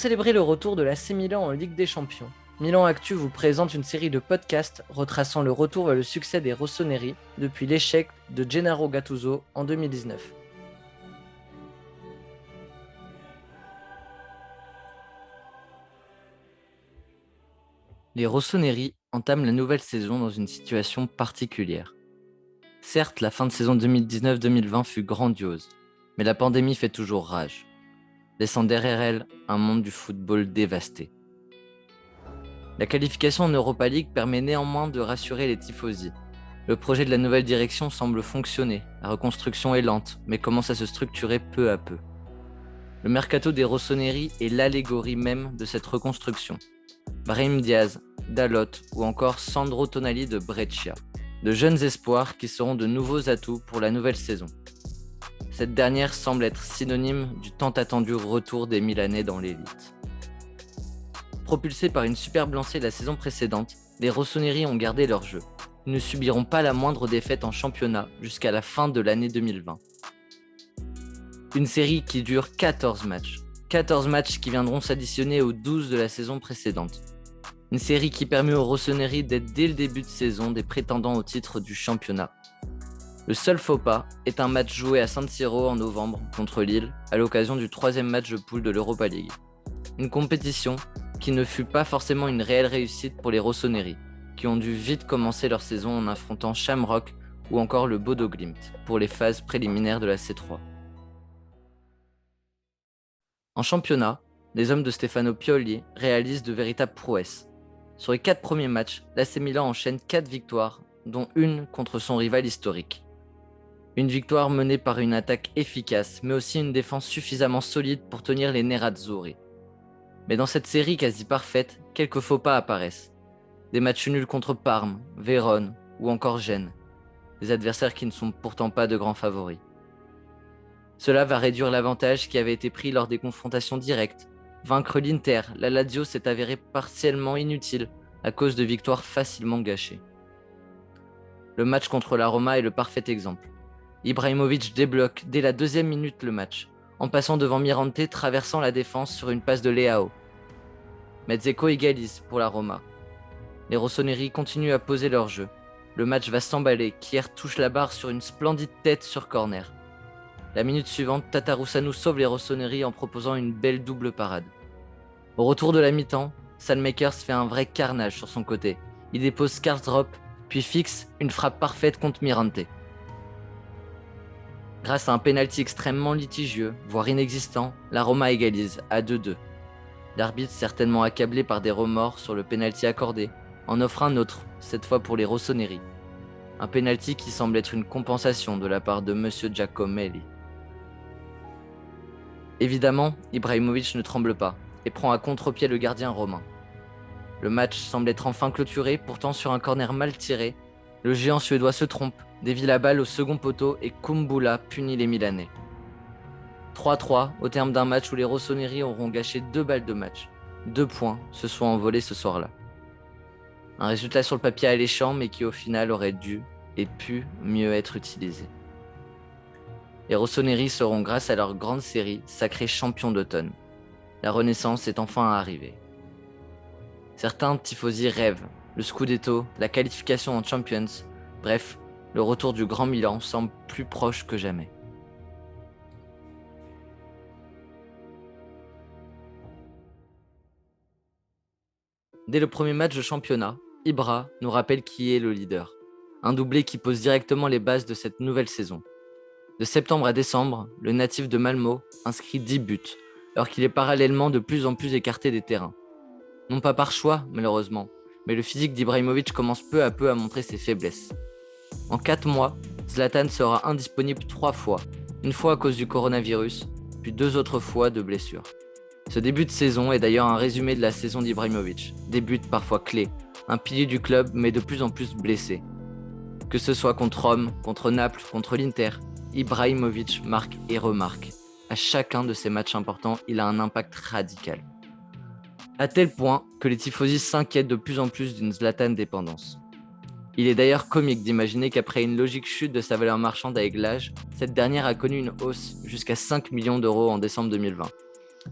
célébrer le retour de l'AC Milan en Ligue des Champions, Milan Actu vous présente une série de podcasts retraçant le retour vers le succès des rossoneri depuis l'échec de Gennaro Gattuso en 2019. Les rossoneri entament la nouvelle saison dans une situation particulière. Certes, la fin de saison 2019-2020 fut grandiose, mais la pandémie fait toujours rage, laissant derrière elle un monde du football dévasté. La qualification en Europa League permet néanmoins de rassurer les tifosi. Le projet de la nouvelle direction semble fonctionner, la reconstruction est lente, mais commence à se structurer peu à peu. Le mercato des rossoneri est l'allégorie même de cette reconstruction. Brahim Diaz, Dalot ou encore Sandro Tonali de Brescia, de jeunes espoirs qui seront de nouveaux atouts pour la nouvelle saison. Cette dernière semble être synonyme du tant attendu retour des Milanais dans l'élite. Propulsés par une superbe lancée la saison précédente, les rossoneri ont gardé leur jeu. Ils ne subiront pas la moindre défaite en championnat jusqu'à la fin de l'année 2020. Une série qui dure 14 matchs. 14 matchs qui viendront s'additionner aux 12 de la saison précédente. Une série qui permet aux rossoneri d'être dès le début de saison des prétendants au titre du championnat. Le seul faux pas est un match joué à San Siro en novembre contre Lille à l'occasion du 3e match de poule de l'Europa League. Une compétition qui ne fut pas forcément une réelle réussite pour les rossoneri, qui ont dû vite commencer leur saison en affrontant Shamrock ou encore le Bodo Glimt pour les phases préliminaires de la C3. En championnat, les hommes de Stefano Pioli réalisent de véritables prouesses. Sur les 4 premiers matchs, l'AC Milan enchaîne 4 victoires, dont une contre son rival historique. Une victoire menée par une attaque efficace, mais aussi une défense suffisamment solide pour tenir les nerazzurri. Mais dans cette série quasi parfaite, quelques faux pas apparaissent. Des matchs nuls contre Parme, Vérone ou encore Gênes. Des adversaires qui ne sont pourtant pas de grands favoris. Cela va réduire l'avantage qui avait été pris lors des confrontations directes. Vaincre l'Inter, la Lazio s'est avéré partiellement inutile à cause de victoires facilement gâchées. Le match contre la Roma est le parfait exemple. Ibrahimovic débloque dès la 2e minute le match, en passant devant Mirante traversant la défense sur une passe de Leao. Mezzeco égalise pour la Roma. Les rossoneri continuent à poser leur jeu. Le match va s'emballer, Kier touche la barre sur une splendide tête sur corner. La minute suivante, Tatarusanu sauve les rossoneri en proposant une belle double parade. Au retour de la mi-temps, Salmakers fait un vrai carnage sur son côté. Il dépose Skarsdorp, puis fixe une frappe parfaite contre Mirante. Grâce à un pénalty extrêmement litigieux, voire inexistant, la Roma égalise à 2-2. L'arbitre, certainement accablé par des remords sur le pénalty accordé, en offre un autre, cette fois pour les rossoneri. Un pénalty qui semble être une compensation de la part de Monsieur Giacomelli. Évidemment, Ibrahimovic ne tremble pas et prend à contre-pied le gardien romain. Le match semble être enfin clôturé, pourtant sur un corner mal tiré, le géant suédois se trompe, dévie la balle au second poteau et Kumbula punit les Milanais. 3-3 au terme d'un match où les rossoneri auront gâché 2 balles de match. 2 points se sont envolés ce soir-là. Un résultat sur le papier alléchant mais qui au final aurait dû et pu mieux être utilisé. Les rossoneri seront grâce à leur grande série sacrés champions d'automne. La renaissance est enfin arrivée. Certains tifosi rêvent, le Scudetto, la qualification en Champions, bref, le retour du Grand Milan semble plus proche que jamais. Dès le premier match de championnat, Ibra nous rappelle qui est le leader. Un doublé qui pose directement les bases de cette nouvelle saison. De septembre à décembre, le natif de Malmö inscrit 10 buts, alors qu'il est parallèlement de plus en plus écarté des terrains. Non pas par choix, malheureusement, mais le physique d'Ibrahimovic commence peu à peu à montrer ses faiblesses. En 4 mois, Zlatan sera indisponible 3 fois, une fois à cause du coronavirus, puis 2 autres fois de blessure. Ce début de saison est d'ailleurs un résumé de la saison d'Ibrahimovic, des buts parfois clés, un pilier du club mais de plus en plus blessé. Que ce soit contre Rome, contre Naples, contre l'Inter, Ibrahimovic marque et remarque. À chacun de ces matchs importants, il a un impact radical. À tel point que les tifosi s'inquiètent de plus en plus d'une Zlatan dépendance. Il est d'ailleurs comique d'imaginer qu'après une logique chute de sa valeur marchande avec l'âge, cette dernière a connu une hausse jusqu'à 5 millions d'euros en décembre 2020.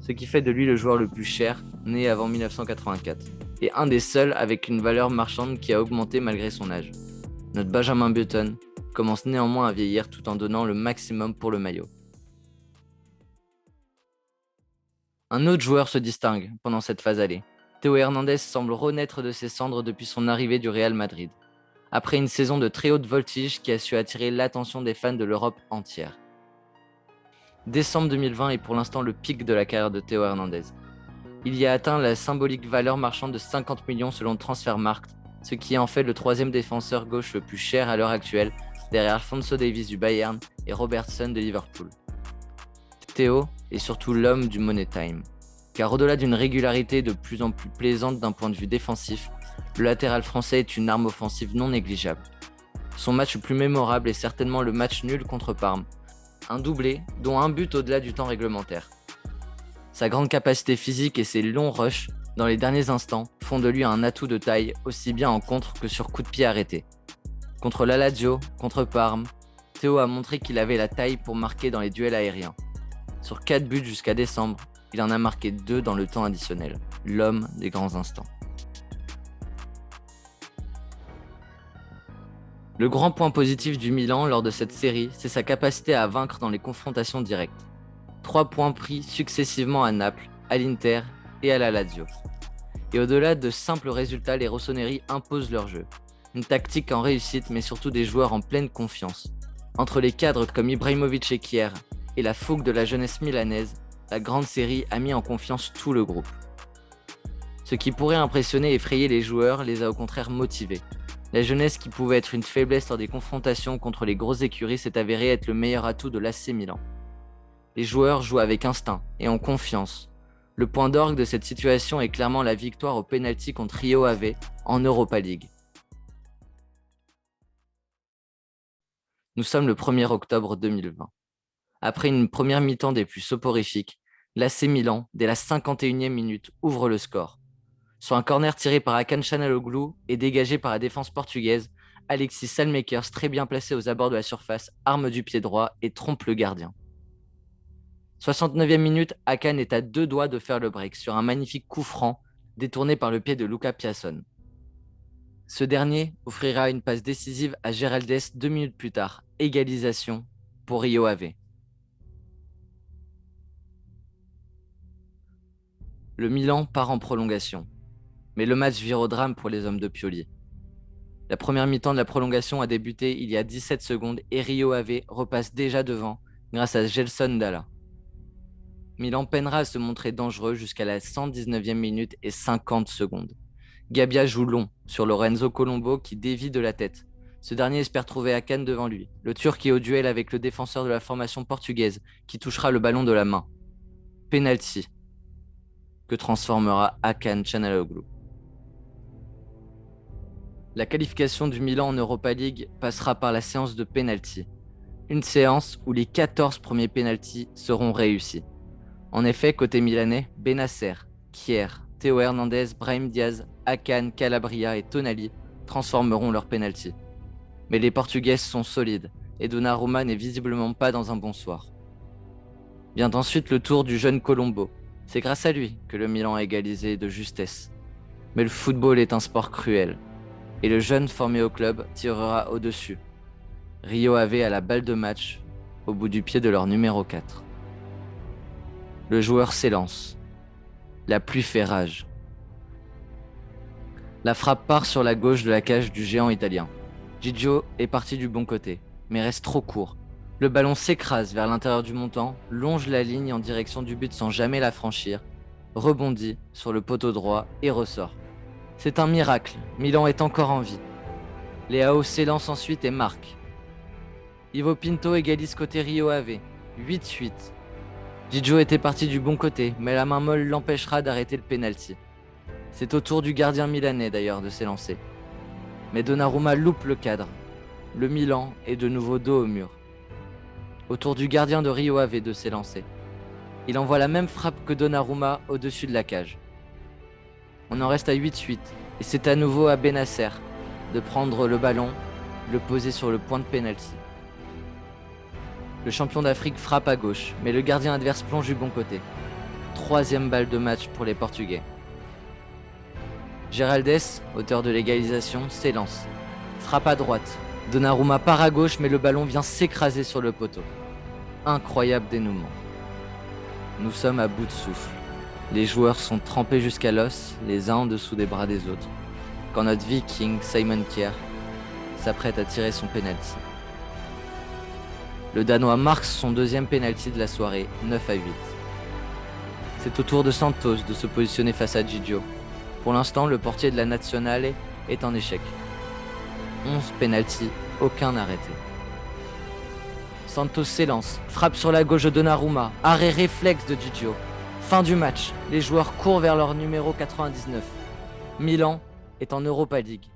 ce qui fait de lui le joueur le plus cher, né avant 1984, et un des seuls avec une valeur marchande qui a augmenté malgré son âge. Notre Benjamin Button commence néanmoins à vieillir tout en donnant le maximum pour le maillot. Un autre joueur se distingue pendant cette phase allée. Théo Hernandez semble renaître de ses cendres depuis son arrivée du Real Madrid, après une saison de très haute voltige qui a su attirer l'attention des fans de l'Europe entière. Décembre 2020 est pour l'instant le pic de la carrière de Théo Hernandez. Il y a atteint la symbolique valeur marchande de 50 millions selon Transfermarkt, ce qui en fait le troisième défenseur gauche le plus cher à l'heure actuelle, derrière Alphonso Davies du Bayern et Robertson de Liverpool. Théo est surtout l'homme du Money Time, car au-delà d'une régularité de plus en plus plaisante d'un point de vue défensif, le latéral français est une arme offensive non négligeable. Son match le plus mémorable est certainement le match nul contre Parme, un doublé dont un but au-delà du temps réglementaire. Sa grande capacité physique et ses longs rushs dans les derniers instants font de lui un atout de taille aussi bien en contre que sur coup de pied arrêté. Contre la Lazio, contre Parme, Théo a montré qu'il avait la taille pour marquer dans les duels aériens. Sur 4 buts jusqu'à décembre, il en a marqué 2 dans le temps additionnel, l'homme des grands instants. Le grand point positif du Milan lors de cette série, c'est sa capacité à vaincre dans les confrontations directes. 3 points pris successivement à Naples, à l'Inter et à la Lazio. Et au-delà de simples résultats, les rossoneri imposent leur jeu. Une tactique en réussite, mais surtout des joueurs en pleine confiance. Entre les cadres comme Ibrahimovic et Kier et la fougue de la jeunesse milanaise, la grande série a mis en confiance tout le groupe. Ce qui pourrait impressionner et effrayer les joueurs les a au contraire motivés. La jeunesse qui pouvait être une faiblesse lors des confrontations contre les grosses écuries s'est avérée être le meilleur atout de l'AC Milan. Les joueurs jouent avec instinct et en confiance. Le point d'orgue de cette situation est clairement la victoire au pénalty contre Rio Ave en Europa League. Nous sommes le 1er octobre 2020. Après une première mi-temps des plus soporifiques, l'AC Milan, dès la 51e minute, ouvre le score. Sur un corner tiré par Hakan Çalhanoğlu et dégagé par la défense portugaise, Alexis Salmakers, très bien placé aux abords de la surface, arme du pied droit et trompe le gardien. 69e minute, Hakan est à 2 doigts de faire le break sur un magnifique coup franc détourné par le pied de Luca Piasson. Ce dernier offrira une passe décisive à Geraldes 2 minutes plus tard, égalisation pour Rio Ave. Le Milan part en prolongation, mais le match vire au drame pour les hommes de Pioli. La première mi-temps de la prolongation a débuté il y a 17 secondes et Rio Ave repasse déjà devant grâce à Gelson Dalla. Milan peinera à se montrer dangereux jusqu'à la 119e minute et 50 secondes. Gabbia joue long sur Lorenzo Colombo qui dévie de la tête. Ce dernier espère trouver Hakan devant lui. Le Turc est au duel avec le défenseur de la formation portugaise qui touchera le ballon de la main. Penalty que transformera Hakan Çalhanoğlu. La qualification du Milan en Europa League passera par la séance de penalty. Une séance où les 14 premiers penaltys seront réussis. En effet, côté milanais, Bennacer, Kier, Théo Hernandez, Brahim Diaz, Hakan, Calabria et Tonali transformeront leurs penalty. Mais les Portugaises sont solides et Donnarumma n'est visiblement pas dans un bon soir. Vient ensuite le tour du jeune Colombo. C'est grâce à lui que le Milan a égalisé de justesse. Mais le football est un sport cruel et le jeune formé au club tirera au-dessus. Rio Ave a la balle de match au bout du pied de leur numéro 4. Le joueur s'élance. La pluie fait rage. La frappe part sur la gauche de la cage du géant italien. Gigio est parti du bon côté, mais reste trop court. Le ballon s'écrase vers l'intérieur du montant, longe la ligne en direction du but sans jamais la franchir, rebondit sur le poteau droit et ressort. C'est un miracle, Milan est encore en vie. Leao s'élance ensuite et marque. Ivo Pinto égalise côté Rio Ave, 8-8. Gigio était parti du bon côté, mais la main molle l'empêchera d'arrêter le pénalty. C'est au tour du gardien milanais d'ailleurs de s'élancer. Mais Donnarumma loupe le cadre. Le Milan est de nouveau dos au mur. Au tour du gardien de Rio Ave de s'élancer. Il envoie la même frappe que Donnarumma au-dessus de la cage. On en reste à 8-8 et c'est à nouveau à Bennacer de prendre le ballon, le poser sur le point de pénalty. Le champion d'Afrique frappe à gauche, mais le gardien adverse plonge du bon côté. troisième balle de match pour les Portugais. Géraldès, auteur de l'égalisation, s'élance. Frappe à droite. Donnarumma part à gauche, mais le ballon vient s'écraser sur le poteau. Incroyable dénouement. Nous sommes à bout de souffle. Les joueurs sont trempés jusqu'à l'os, les uns en dessous des bras des autres, quand notre Viking, Simon Kjær, s'apprête à tirer son pénalty. Le Danois marque son deuxième pénalty de la soirée, 9-8. C'est au tour de Santos de se positionner face à Gigio. Pour l'instant, le portier de la Nationale est en échec. 11 pénaltys, aucun arrêté. Santos s'élance, frappe sur la gauche de Donnarumma, arrêt réflexe de Gigio. Fin du match, les joueurs courent vers leur numéro 99. Milan est en Europa League.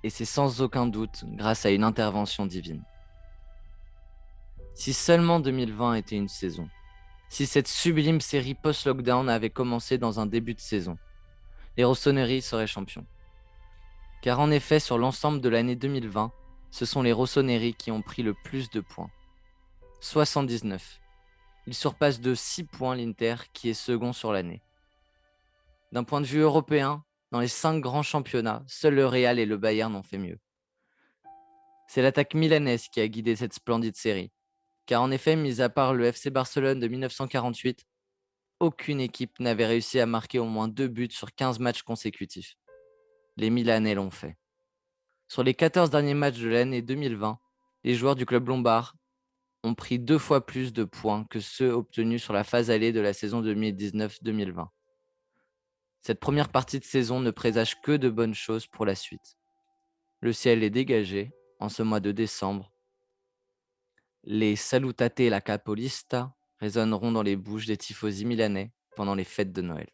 Et c'est sans aucun doute grâce à une intervention divine. Si seulement 2020 était une saison, si cette sublime série post-lockdown avait commencé dans un début de saison, les Rossoneri seraient champions. Car en effet, sur l'ensemble de l'année 2020, ce sont les Rossoneri qui ont pris le plus de points. 79. Ils surpassent de 6 points l'Inter qui est second sur l'année. D'un point de vue européen, dans les 5 grands championnats, seuls le Real et le Bayern ont fait mieux. C'est l'attaque milanaise qui a guidé cette splendide série. Car en effet, mis à part le FC Barcelone de 1948, aucune équipe n'avait réussi à marquer au moins 2 buts sur 15 matchs consécutifs. Les Milanais l'ont fait. Sur les 14 derniers matchs de l'année 2020, les joueurs du club lombard ont pris 2 fois plus de points que ceux obtenus sur la phase allée de la saison 2019-2020. Cette première partie de saison ne présage que de bonnes choses pour la suite. Le ciel est dégagé en ce mois de décembre. Les Salutate la Capolista résonneront dans les bouches des tifosi milanais pendant les fêtes de Noël.